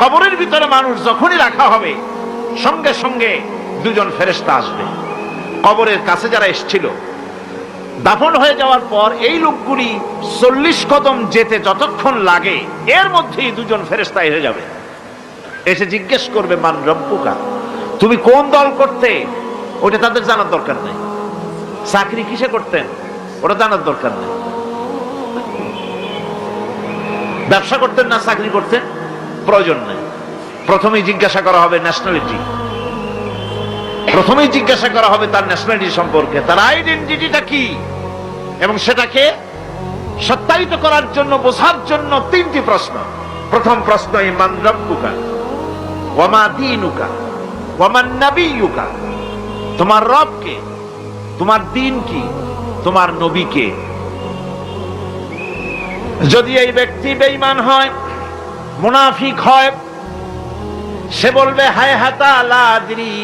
কবরের ভিতরে মানুষ যখনই রাখা হবে সঙ্গে সঙ্গে দুজন ফেরেশতা আসবে। কবরের কাছে যারা এসেছিল দাফন হয়ে যাওয়ার পর এই লোকগুলি 40 কদম যেতে যতক্ষণ লাগে এর মধ্যেই দুজন ফেরেশতা এসে যাবে, এসে জিজ্ঞেস করবে মান রব্বুকা, তুমি কোন দল করতে? ওটা তাদের জানার দরকার নেই। চাকরি কিসে করতেন ওটা জানার দরকার নেই। ব্যবসা করতেন না চাকরি করতেন প্রয়োজন নেই। প্রথমেই জিজ্ঞাসা করা হবে ন্যাশনালিটি, প্রথমেই জিজ্ঞাসা করা হবে তার ন্যাশনালিটি সম্পর্কে, তার আইডেন্টিটিটা কি, এবং সেটাকে সত্যায়িত করার জন্য বোঝার জন্য 3টি প্রশ্ন। প্রথম প্রশ্ন মান রব্বুকা ওয়া মা দীনুকা ওয়া মান নাবিয়্যুকা, তোমার রব কে, তোমার দ্বীন কি, তোমার নবী কে। যদি এই ব্যক্তি বেঈমান হয়, মুনাফিক হয়, সে বলবে হায় হাতা লা আদরি,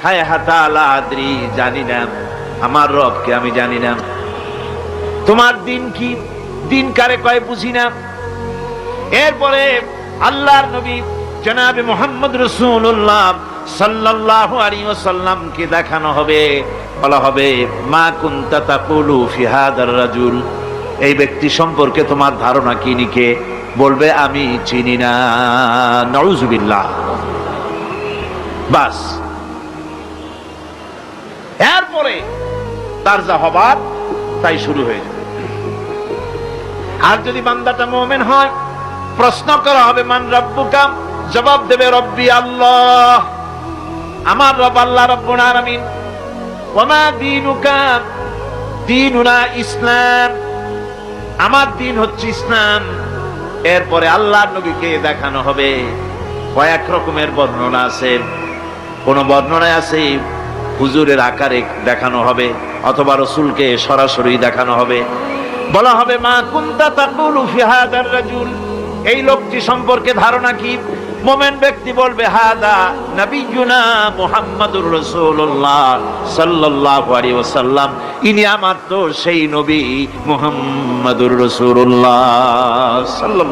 হায় হাতা লা আদরি, জানি না আমার রবকে, আমি জানি না। তোমার দিন কি, দিন কারে কয় বুঝি না। এরপরে আল্লাহর নবী জনাবে মুহাম্মদ রাসূলুল্লাহ সাল্লাল্লাহু আলাইহি ওয়াসাল্লামকে দেখানো হবে, বলা হবে মা কুনতা তাকুলু ফি হাদার রাজুল, এই ব্যক্তি সম্পর্কে তোমার ধারণা কি নিকে? বলবে আমি চিনি না। নাউযুবিল্লাহ। বাস, এরপরে তার যা হবার তাই শুরু হয়ে যাবে। আর যদি বান্দাটা মুমিন হয়, প্রশ্ন করা হবে মান রব্বুকা, জবাব দেবে রব্বি আল্লাহ, আমার রব আল্লাহ রাব্বুল আলামিন। ওয়া মা দীনুকা, দীনুনা ইসলাম, আমার দিন হচ্ছে ইসলাম। এরপরে আল্লাহর নবীকে দেখানো হবে। কয়েক রকমের বর্ণনা আছে, কোন বর্ণনায় আছে হুজুরের আকারে দেখানো হবে, অথবা রাসূলকে সরাসরি দেখানো হবে। বলা হবে মা কুনতা তাকুলু ফি হাদার রাজুল, এই লোকটি সম্পর্কে ধারণা কি? মুমিন ব্যক্তি বলবে হাদা নবিয়ুনা মুহাম্মাদুর রাসূলুল্লাহ সাল্লাল্লাহু আলাইহি ওয়াসাল্লাম, ইনি আমার তো সেই নবী মুহাম্মাদুর রাসূলুল্লাহ সাল্লাল্লাহু